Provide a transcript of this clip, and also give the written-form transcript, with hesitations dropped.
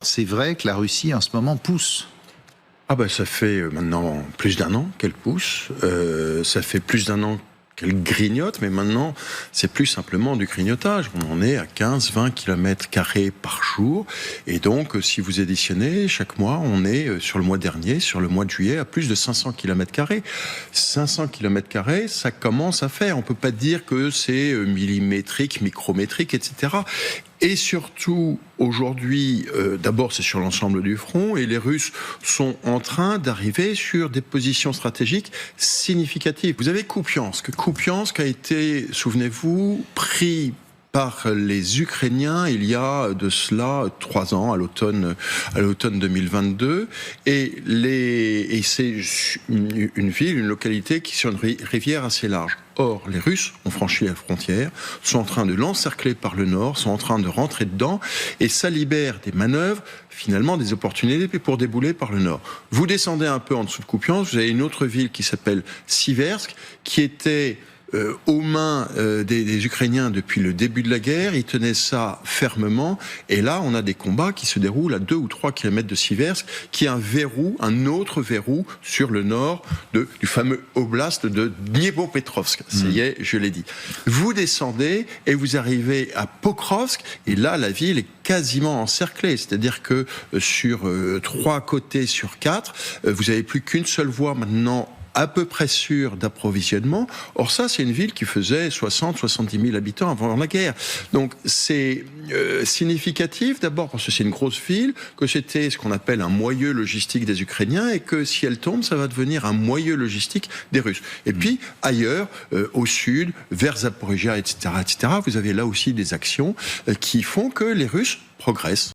C'est vrai que la Russie, en ce moment, pousse. Ah bah ça fait maintenant plus d'un an qu'elle pousse, ça fait plus d'un an qu'elle grignote, mais maintenant c'est plus simplement du grignotage. On en est à 15-20 km² par jour, et donc si vous additionnez, chaque mois on est sur le mois dernier, sur le mois de juillet, à plus de 500 km². 500 km², ça commence à faire. On peut pas dire que c'est millimétrique, micrométrique, etc. Et surtout, aujourd'hui, d'abord c'est sur l'ensemble du front, et les Russes sont en train d'arriver sur des positions stratégiques significatives. Vous avez Kupiansk a été, souvenez-vous, pris par les Ukrainiens il y a de cela 3 ans, à l'automne 2022, et c'est une ville, une localité qui est sur une rivière assez large. Or, les Russes ont franchi la frontière, sont en train de l'encercler par le nord, sont en train de rentrer dedans, et ça libère des manœuvres, finalement des opportunités pour débouler par le nord. Vous descendez un peu en dessous de Kupiansk, vous avez une autre ville qui s'appelle Siversk, qui était aux mains des Ukrainiens depuis le début de la guerre. Ils tenaient ça fermement, et là on a des combats qui se déroulent à 2 ou 3 km de Siversk, qui est un autre verrou sur le nord du fameux oblast de Dniepropetrovsk. Ça y est, je l'ai dit. Vous descendez et vous arrivez à Pokrovsk, et là la ville est quasiment encerclée, c'est-à-dire que sur 3 côtés sur 4, vous n'avez plus qu'une seule voie maintenant à peu près sûr d'approvisionnement. Or ça, c'est une ville qui faisait 60-70 000 habitants avant la guerre. Donc c'est significatif, d'abord parce que c'est une grosse ville, que c'était ce qu'on appelle un moyeu logistique des Ukrainiens, et que si elle tombe, ça va devenir un moyeu logistique des Russes. Et puis ailleurs, au sud, vers Zaporijia, etc., vous avez là aussi des actions qui font que les Russes progressent.